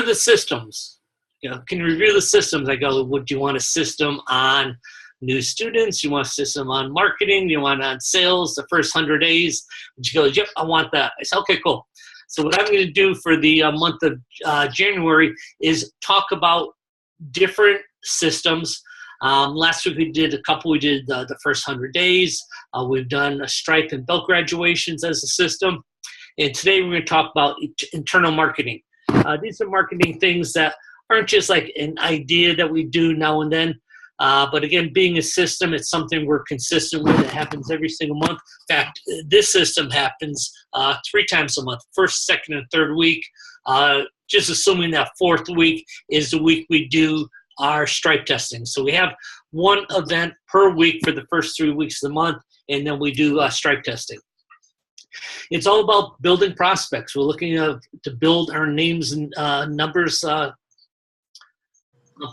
the systems. Can you review the systems? I go, would you want a system on new students? You want a system on marketing? You want on sales the first 100 days? And she goes, yep, I want that. I said, okay, cool. So what I'm going to do for the month of January is talk about different systems. Last week we did a couple. We did the first 100 days. We've done Stripe and Belt graduations as a system. And today we're going to talk about internal marketing. These are marketing things that aren't just like an idea that we do now and then. But again, being a system, it's something we're consistent with. It happens every single month. In fact, this system happens 3 times a month, first, second, and third week. Just assuming that fourth week is the week we do our Stripe testing. So we have one event per week for the first 3 weeks of the month, and then we do Stripe testing. It's all about building prospects. We're looking to build our names and numbers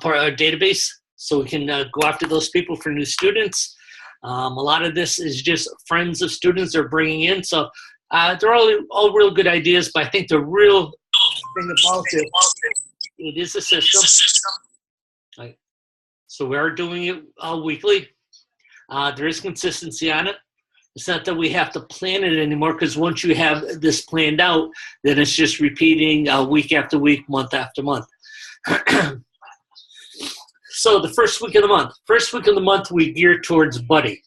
part of our database, so we can go after those people for new students. A lot of this is just friends of students they're bringing in. So they're all real good ideas, but I think the real thing about it is a system. Right. So we are doing it weekly. There is consistency on it. It's not that we have to plan it anymore, because once you have this planned out, then it's just repeating week after week, month after month. So the first week of the month. First week of the month, we gear towards Buddy.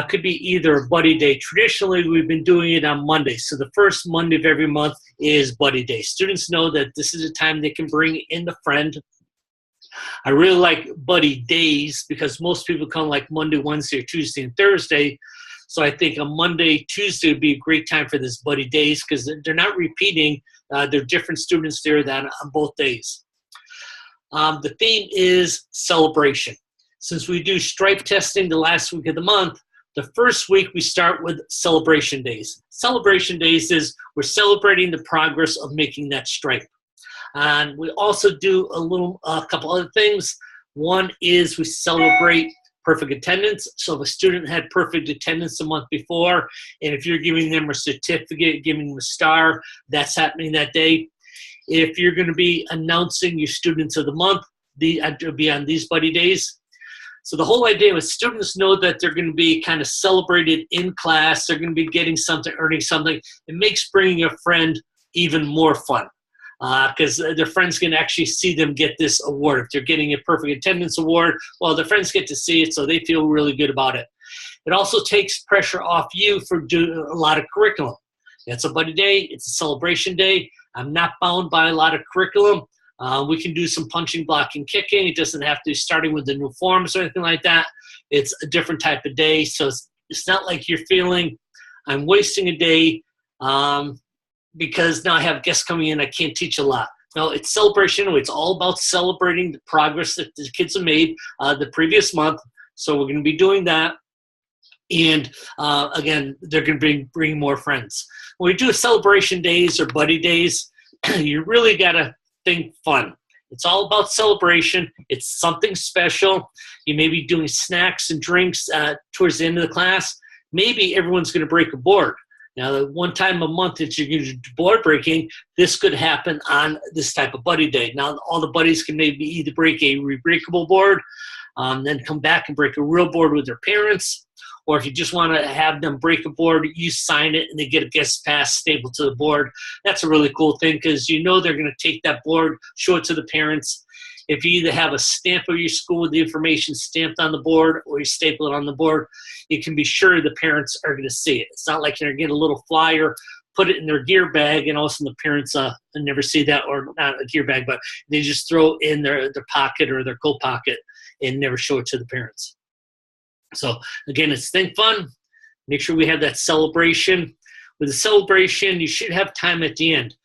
Could be either a Buddy Day. Traditionally, we've been doing it on Monday. So the first Monday of every month is Buddy Day. Students know that this is a time they can bring in the friend. I really like Buddy Days because most people come like Monday, Wednesday, or Tuesday, and Thursday. So I think a Monday, Tuesday would be a great time for this Buddy Days because they're not repeating. They're different students there than on both days. The theme is celebration. Since we do Stripe testing the last week of the month, the first week we start with Celebration Days. Celebration Days is we're celebrating the progress of making that Stripe. And we also do a couple other things. One is we celebrate perfect attendance. So if a student had perfect attendance the month before, and if you're giving them a certificate, giving them a star, that's happening that day. If you're going to be announcing your students of the month, it'll be on these Buddy Days. So the whole idea is students know that they're going to be kind of celebrated in class. They're going to be getting something, earning something. It makes bringing a friend even more fun because their friends can actually see them get this award. If they're getting a perfect attendance award, well, their friends get to see it, so they feel really good about it. It also takes pressure off you for doing a lot of curriculum. It's a Buddy Day. It's a celebration day. I'm not bound by a lot of curriculum. We can do some punching, blocking, kicking. It doesn't have to be starting with the new forms or anything like that. It's a different type of day. So it's not like you're feeling I'm wasting a day because now I have guests coming in. I can't teach a lot. No, it's celebration. It's all about celebrating the progress that the kids have made the previous month. So we're going to be doing that. And again, they're going to bring more friends. When we do celebration days or Buddy Days, you really got to think fun. It's all about celebration. It's something special. You may be doing snacks and drinks towards the end of the class. Maybe everyone's going to break a board. Now, the one time a month that you're going to do board breaking, this could happen on this type of Buddy Day. Now, all the buddies can maybe either break a rebreakable board, then come back and break a real board with their parents. Or if you just want to have them break a board, you sign it and they get a guest pass stapled to the board. That's a really cool thing because you know they're going to take that board, show it to the parents. If you either have a stamp of your school with the information stamped on the board or you staple it on the board, you can be sure the parents are going to see it. It's not like you're going to get a little flyer, put it in their gear bag, and all of a sudden the parents never see that, or not a gear bag, but they just throw it in their pocket or their coat pocket and never show it to the parents. So again, it's think fun. Make sure we have that celebration. With the celebration, you should have time at the end.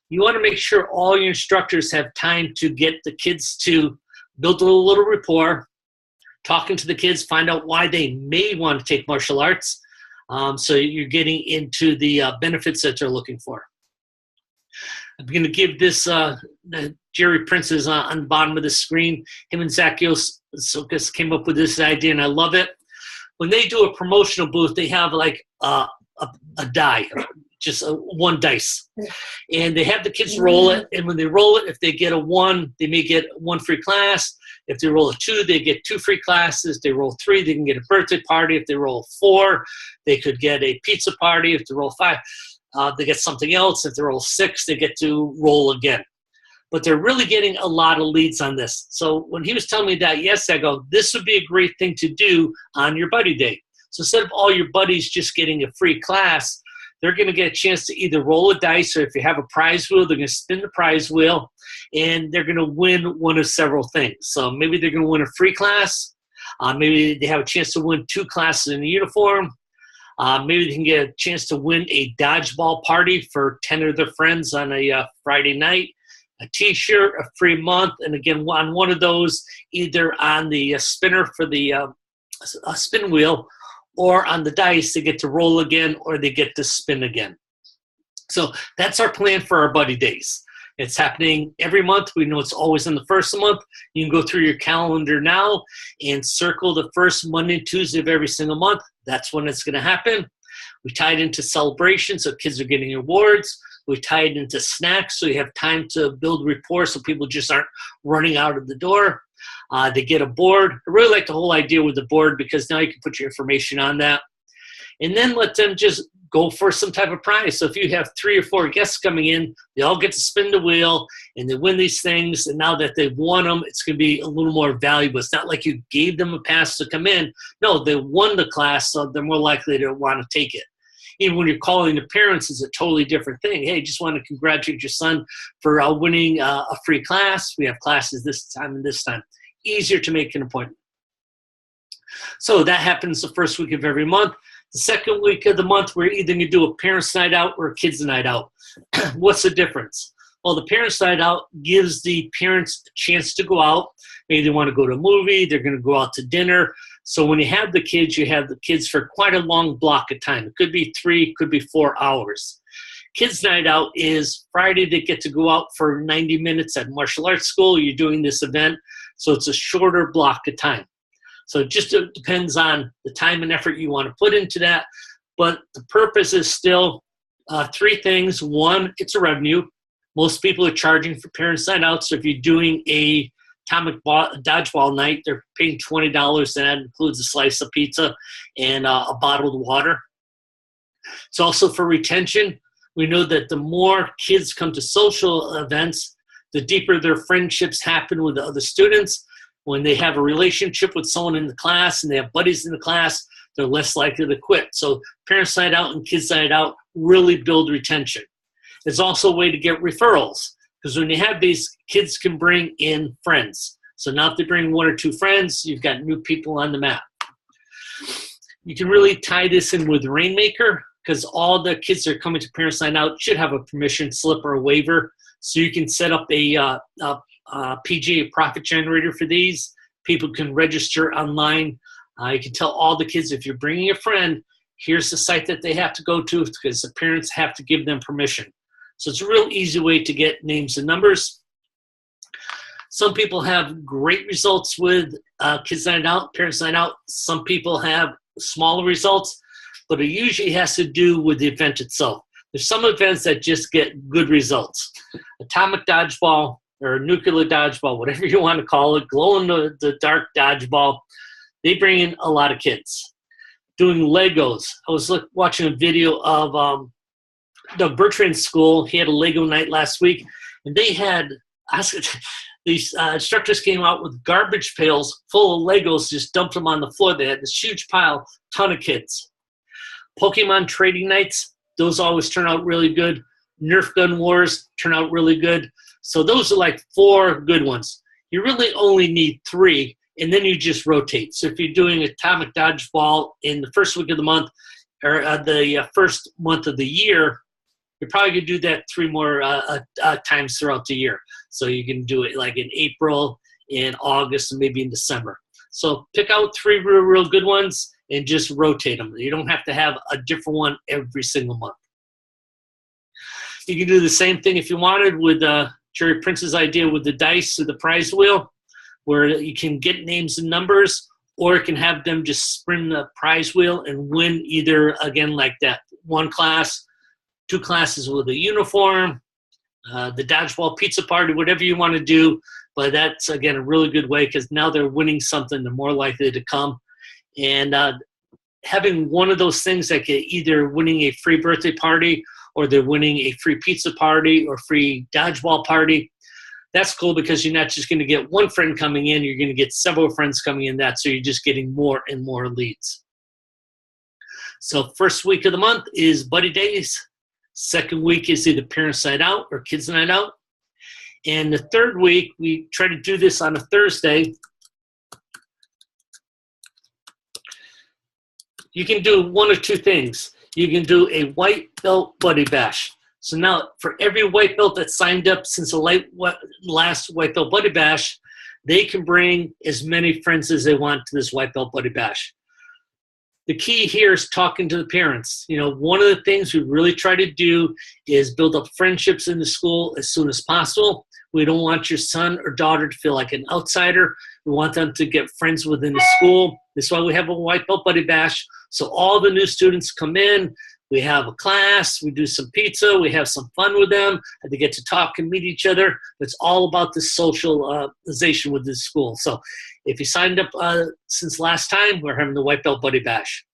You want to make sure all your instructors have time to get the kids to build a little rapport, talking to the kids, find out why they may want to take martial arts. So you're getting into the benefits that they're looking for. I'm going to give this, Jerry Prince is on the bottom of the screen. Him and Zacchaeus came up with this idea, and I love it. When they do a promotional booth, they have like a die, just one dice. And they have the kids roll it, and when they roll it, if they get a 1, they may get 1 free class. If they roll a 2, they get 2 free classes. They roll 3, they can get a birthday party. If they roll 4, they could get a pizza party. If they roll 5, they get something else. If they roll 6, they get to roll again. But they're really getting a lot of leads on this. So when he was telling me that yesterday, I go, this would be a great thing to do on your buddy day. So instead of all your buddies just getting a free class, they're going to get a chance to either roll a dice, or if you have a prize wheel, they're going to spin the prize wheel, and they're going to win one of several things. So maybe they're going to win a free class. Maybe they have a chance to win 2 classes in a uniform. Maybe they can get a chance to win a dodgeball party for 10 of their friends on a Friday night, a T-shirt, a free month, and again, on one of those, either on the spinner for the spin wheel, or on the dice, they get to roll again, or they get to spin again. So that's our plan for our buddy days. It's happening every month. We know it's always in the first of the month. You can go through your calendar now and circle the first Monday and Tuesday of every single month. That's when it's going to happen. We tie it into celebration, so kids are getting awards. We tie it into snacks, so you have time to build rapport, so people just aren't running out of the door. They get a board. I really like the whole idea with the board, because now you can put your information on that. And then let them just go for some type of prize. So if you have 3 or 4 guests coming in, they all get to spin the wheel, and they win these things. And now that they've won them, it's going to be a little more valuable. It's not like you gave them a pass to come in. No, they won the class, so they're more likely to want to take it. Even when you're calling the parents, it's a totally different thing. Hey, just want to congratulate your son for winning a free class. We have classes this time and this time. Easier to make an appointment. So that happens the first week of every month. The second week of the month, we're either going to do a parents' night out or a kids' night out. What's the difference? Well, the parents' night out gives the parents a chance to go out. Maybe they want to go to a movie. They're going to go out to dinner. So when you have the kids for quite a long block of time. It could be 3, could be 4 hours. Kids' night out is Friday. They get to go out for 90 minutes at martial arts school. You're doing this event, so it's a shorter block of time. So it just depends on the time and effort you want to put into that. But the purpose is still 3 things. 1, it's a revenue. Most people are charging for parents' night out. So if you're doing a atomic dodgeball night, they're paying $20, and that includes a slice of pizza and a bottle of water. It's also for retention. We know that the more kids come to social events, the deeper their friendships happen with the other students. When they have a relationship with someone in the class and they have buddies in the class, they're less likely to quit. So parents' night out and kids' night out really build retention. It's also a way to get referrals, because when you have these, kids can bring in friends. So now if they bring 1 or 2 friends, you've got new people on the map. You can really tie this in with Rainmaker, because all the kids that are coming to parents' night out should have a permission slip or a waiver. So you can set up a PGA profit generator for these. People can register online. You can tell all the kids, if you're bringing a friend, here's the site that they have to go to, because the parents have to give them permission. So it's a real easy way to get names and numbers. Some people have great results with kids' night out, parents' night out. Some people have smaller results, but it usually has to do with the event itself. There's some events that just get good results. Atomic dodgeball or nuclear dodgeball, whatever you want to call it, glow in the dark dodgeball, they bring in a lot of kids. Doing Legos. I was watching a video of Doug Bertrand's school. He had a Lego night last week, and they had these instructors came out with garbage pails full of Legos, just dumped them on the floor. They had this huge pile, ton of kids. Pokemon trading nights, those always turn out really good. Nerf gun wars turn out really good. So those are like 4 good ones. You really only need 3, and then you just rotate. So if you're doing atomic dodgeball in the first week of the month, or the first month of the year, you're probably going to do that 3 more times throughout the year. So you can do it like in April, in August, and maybe in December. So pick out 3 real good ones and just rotate them. You don't have to have a different one every single month. You can do the same thing if you wanted with Jerry Prince's idea with the dice or the prize wheel, where you can get names and numbers, or you can have them just spin the prize wheel and win either, again, like that 1 class, 2 classes with a uniform, the dodgeball pizza party, whatever you want to do. But that's, again, a really good way because now they're winning something. They're more likely to come. And having one of those things, like either winning a free birthday party or they're winning a free pizza party or free dodgeball party, that's cool because you're not just going to get one friend coming in, you're going to get several friends coming in so you're just getting more and more leads. So first week of the month is Buddy Days. Second week is either Parents Night Out or Kids Night Out. And the third week, we try to do this on a Thursday. You can do one or two things. You can do a white belt buddy bash. So now for every white belt that's signed up since the last white belt buddy bash, they can bring as many friends as they want to this white belt buddy bash. The key here is talking to the parents. You know, one of the things we really try to do is build up friendships in the school as soon as possible. We don't want your son or daughter to feel like an outsider. We want them to get friends within the school. That's why we have a white belt buddy bash. So all the new students come in, we have a class, we do some pizza, we have some fun with them, and they get to talk and meet each other. It's all about the socialization with the school. So if you signed up since last time, we're having the white belt buddy bash.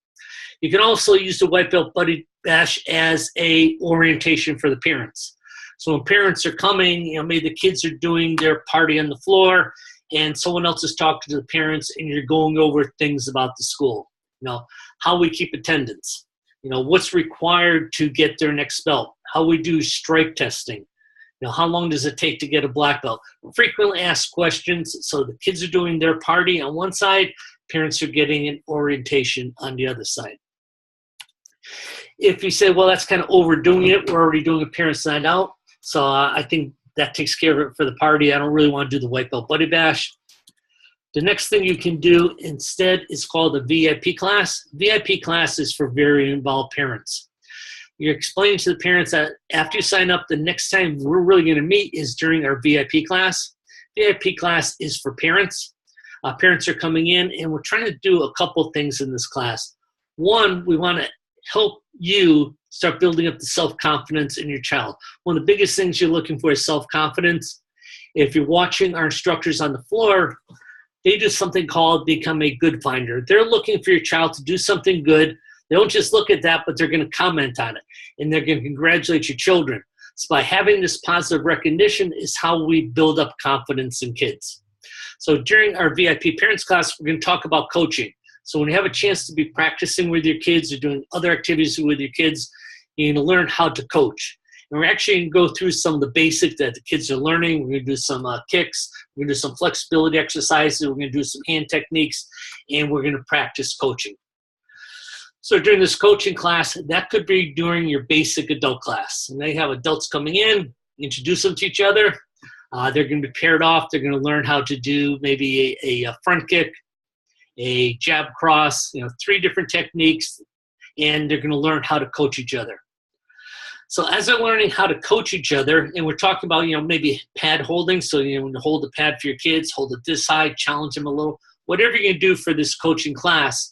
You can also use the white belt buddy bash as a orientation for the parents. So when parents are coming, you know, maybe the kids are doing their party on the floor and someone else is talking to the parents and you're going over things about the school. You know, how we keep attendance. You know, what's required to get their next belt, how we do strike testing, you know, how long does it take to get a black belt? Frequently asked questions. So the kids are doing their party on one side, parents are getting an orientation on the other side. If you say, well, that's kind of overdoing it, we're already doing a Parents Night Out. So I think that takes care of it for the party. I don't really want to do the white belt buddy bash. The next thing you can do instead is called a VIP class. VIP class is for very involved parents. You're explaining to the parents that after you sign up, the next time we're really going to meet is during our VIP class. VIP class is for parents. Parents are coming in, and we're trying to do a couple things in this class. One, we want to help you start building up the self-confidence in your child. One of the biggest things you're looking for is self-confidence. If you're watching our instructors on the floor, they do something called Become a Good Finder. They're looking for your child to do something good. They don't just look at that, but they're going to comment on it, and they're going to congratulate your children. So by having this positive recognition is how we build up confidence in kids. So during our VIP parents class, we're going to talk about coaching. So when you have a chance to be practicing with your kids or doing other activities with your kids, you're going to learn how to coach. And we're actually going to go through some of the basics that the kids are learning. We're going to do some kicks. We're going to do some flexibility exercises. We're going to do some hand techniques. And we're going to practice coaching. So during this coaching class, that could be during your basic adult class. And they have adults coming in, introduce them to each other. They're going to be paired off. They're going to learn how to do maybe a front kick, a jab cross, 3 different techniques. And they're going to learn how to coach each other. So as they're learning how to coach each other, and we're talking about, maybe pad holding. So, when you hold the pad for your kids, hold it this high, challenge them a little. Whatever you're going to do for this coaching class,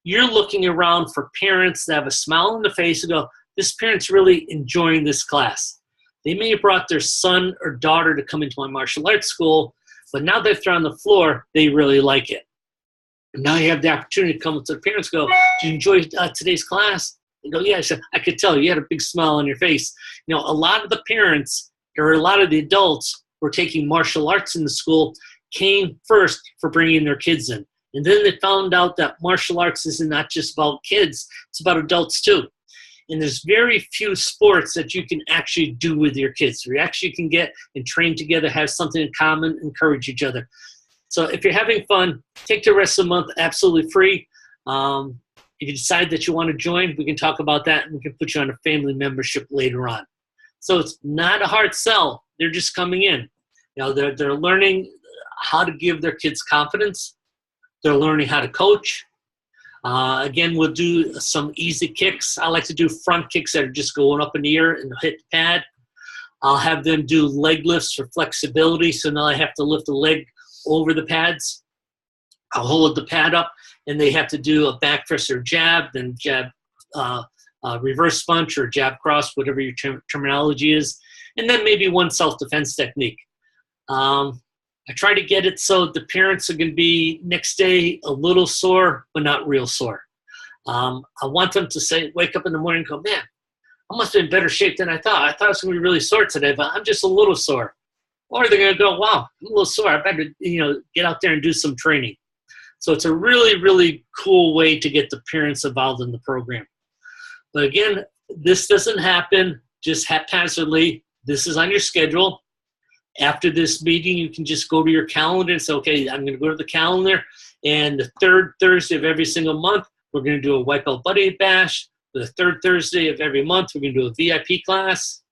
you're looking around for parents that have a smile on the face and go, this parent's really enjoying this class. They may have brought their son or daughter to come into my martial arts school, but now that they're on the floor, they really like it. And now you have the opportunity to come to the parents and go, did you enjoy today's class? They go, yeah. I could tell you had a big smile on your face. A lot of the parents or a lot of the adults who are taking martial arts in the school came first for bringing their kids in. And then they found out that martial arts is not just about kids, it's about adults too. And there's very few sports that you can actually do with your kids. You actually can get and train together, have something in common, encourage each other. So if you're having fun, take the rest of the month absolutely free. If you decide that you want to join, we can talk about that, and we can put you on a family membership later on. So it's not a hard sell. They're just coming in. They're learning how to give their kids confidence. They're learning how to coach. Again, we'll do some easy kicks. I like to do front kicks that are just going up in the air and hit the pad. I'll have them do leg lifts for flexibility. So now I have to lift the leg over the pads. I'll hold the pad up, and they have to do a back fist or jab, then jab reverse punch or jab cross, whatever your terminology is, and then maybe one self-defense technique. I try to get it so the parents are going to be next day a little sore, but not real sore. I want them to say, wake up in the morning and go, man, I must have been in better shape than I thought. I thought I was going to be really sore today, but I'm just a little sore. Or they're going to go, wow, I'm a little sore. I better, get out there and do some training. So it's a really, really cool way to get the parents involved in the program. But again, this doesn't happen just haphazardly. This is on your schedule. After this meeting, you can just go to your calendar and say, okay, I'm going to go to the calendar, and the third Thursday of every single month, we're going to do a White Belt Buddy Bash. The third Thursday of every month, we're going to do a VIP class.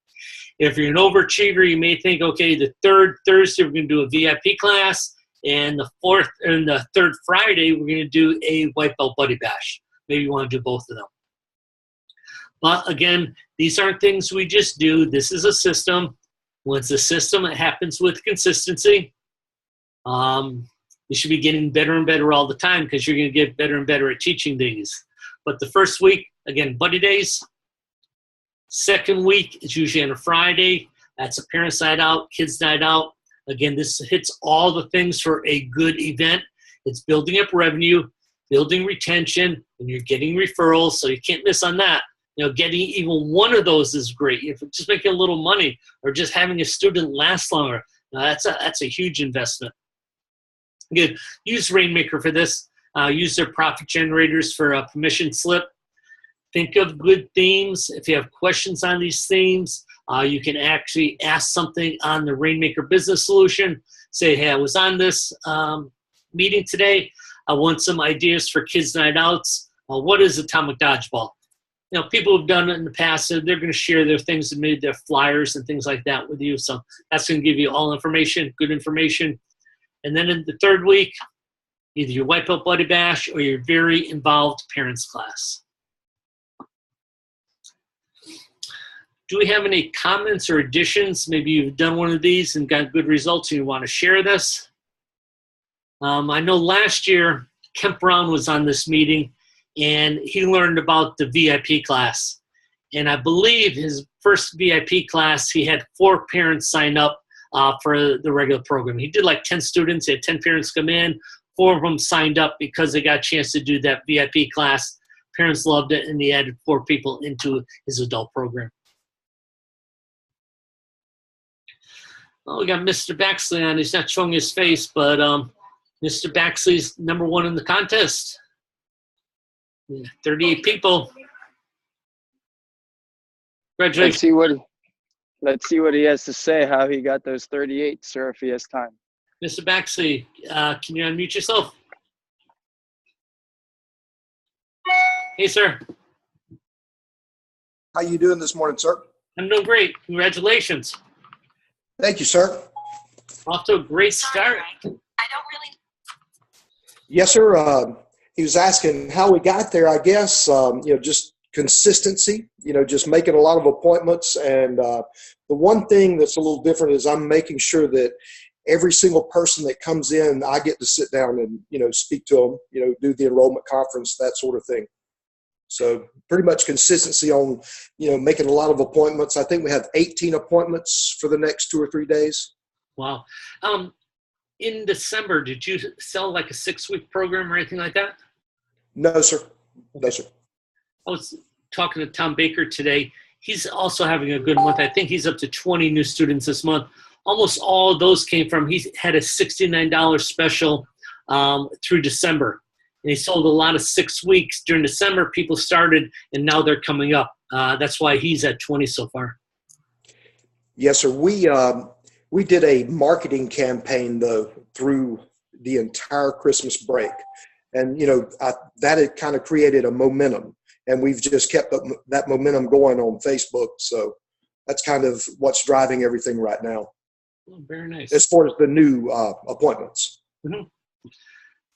If you're an overachiever, you may think, okay, the third Thursday, we're going to do a VIP class, and the third Friday, we're going to do a White Belt Buddy Bash. Maybe you want to do both of them. But again, these aren't things we just do. This is a system. Once a system, it happens with consistency. You should be getting better and better all the time because you're going to get better and better at teaching these. But the first week, again, buddy days. Second week is usually on a Friday. That's a parents' night out, kids' night out. Again, this hits all the things for a good event. It's building up revenue, building retention, and you're getting referrals, so you can't miss on that. Getting even one of those is great. If it's just making a little money or just having a student last longer, that's a huge investment. Again, use Rainmaker for this. Use their profit generators for a permission slip. Think of good themes. If you have questions on these themes, you can actually ask something on the Rainmaker Business Solution. Say, hey, I was on this meeting today. I want some ideas for kids' night outs. What is Atomic Dodgeball? People have done it in the past, so they're going to share their things and made their flyers and things like that with you. So that's going to give you all information, good information. And then in the third week, either your White Belt Buddy Bash or your very involved parents class. Do we have any comments or additions? Maybe you've done one of these and got good results and you want to share this. I know last year, Kemp Brown was on this meeting, and he learned about the VIP class. And I believe his first VIP class, he had 4 parents sign up for the regular program. He did like 10 students. He had 10 parents come in. 4 of them signed up because they got a chance to do that VIP class. Parents loved it, and he added 4 people into his adult program. Oh, we got Mr. Baxley on. He's not showing his face, but Mr. Baxley's #1 in the contest. 38 people. Congratulations. Let's see what he has to say, how he got those 38, sir, if he has time. Mr. Baxley, can you unmute yourself? Hey, sir. How you doing this morning, sir? I'm doing great. Congratulations. Thank you, sir. Off to a great start. Yes, sir. He was asking how we got there, I guess, just consistency, just making a lot of appointments. And the one thing that's a little different is I'm making sure that every single person that comes in, I get to sit down and, speak to them, do the enrollment conference, that sort of thing. So pretty much consistency on, making a lot of appointments. I think we have 18 appointments for the next 2 or 3 days. Wow. In December, did you sell like a 6-week program or anything like that? No, sir. No, sir. I was talking to Tom Baker today. He's also having a good month. I think he's up to 20 new students this month. Almost all of those came from, he had a $69 special through December. And he sold a lot of 6 weeks. During December, people started, and now they're coming up. That's why he's at 20 so far. Yes, sir. We did a marketing campaign, though, through the entire Christmas break. And, that had kind of created a momentum. And we've just kept that momentum going on Facebook. So that's kind of what's driving everything right now. Oh, very nice. As far as the new appointments. Mm-hmm.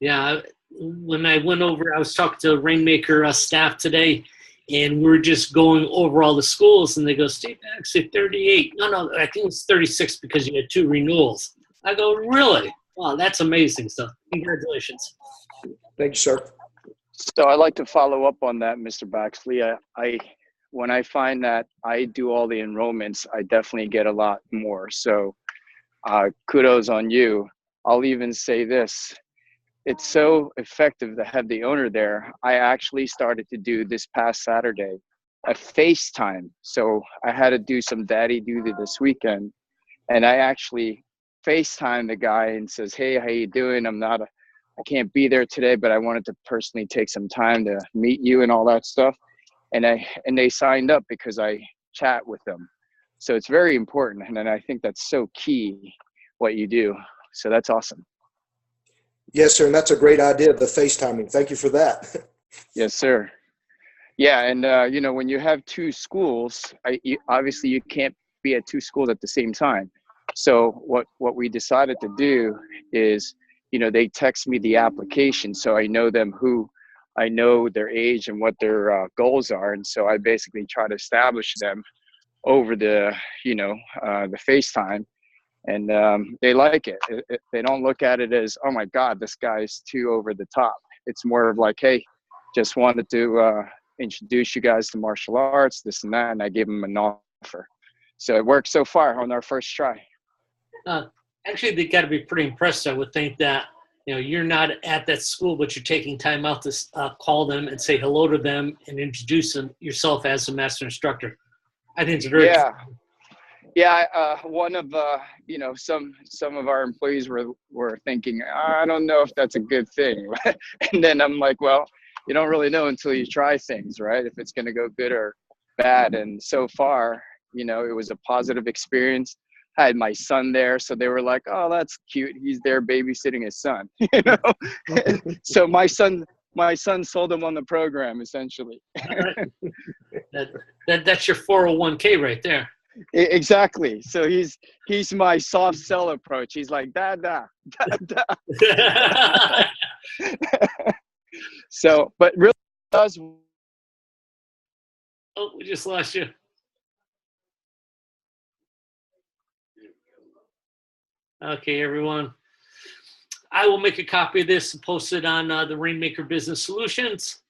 Yeah. When I went over, I was talking to Rainmaker staff today, and we're just going over all the schools, and they go, Steve, actually 38. No, I think it's 36 because you had 2 renewals. I go, really? Wow, that's amazing stuff. Congratulations. Thank you, sir. So I'd like to follow up on that, Mr. Baxley. when I find that I do all the enrollments, I definitely get a lot more. So kudos on you. I'll even say this. It's so effective to have the owner there. I actually started to do this past Saturday a FaceTime. So I had to do some daddy duty this weekend, and I actually FaceTime the guy and says, "Hey, how you doing? I can't be there today, but I wanted to personally take some time to meet you and all that stuff." And they signed up because I chat with them. So it's very important, and I think that's so key what you do. So that's awesome. Yes, sir, and that's a great idea, the FaceTiming. Thank you for that. Yes, sir. Yeah, and you know, when you have two schools, obviously you can't be at two schools at the same time. So what we decided to do is, you know, they text me the application, so I know I know their age and what their goals are, and so I basically try to establish them over the, you know, the FaceTime, and they like it. They don't look at it as, oh my God, this guy's too over the top. It's more of like, hey, just wanted to introduce you guys to martial arts, this and that, and I gave them an offer. So it worked so far on our first try. Actually, they got to be pretty impressed. I would think that, you know, you're not at that school, but you're taking time out to call them and say hello to them and introduce yourself as a master instructor. I think it's very Yeah, one of you know, some of our employees were thinking, I don't know if that's a good thing, and then I'm like, well, you don't really know until you try things, right? If it's going to go good or bad. And so far, you know, it was a positive experience. I had my son there, so they were like, oh, that's cute. He's there babysitting his son, you know? So my son sold him on the program, essentially. That's your 401k right there. Exactly. So he's my soft sell approach. He's like, da. So, but really does. Oh, we just lost you. Okay, everyone. I will make a copy of this and post it on the Rainmaker Business Solutions.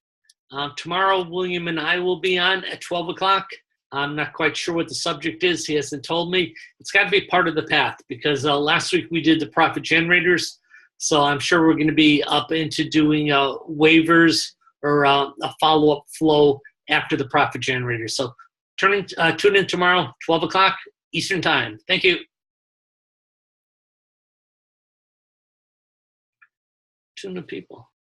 Tomorrow, William and I will be on at 12 o'clock. I'm not quite sure what the subject is. He hasn't told me. It's got to be part of the path because last week we did the profit generators. So I'm sure we're going to be up into doing waivers or a follow-up flow after the profit generator. So tune in tomorrow, 12 o'clock Eastern Time. Thank you. Tune in, people.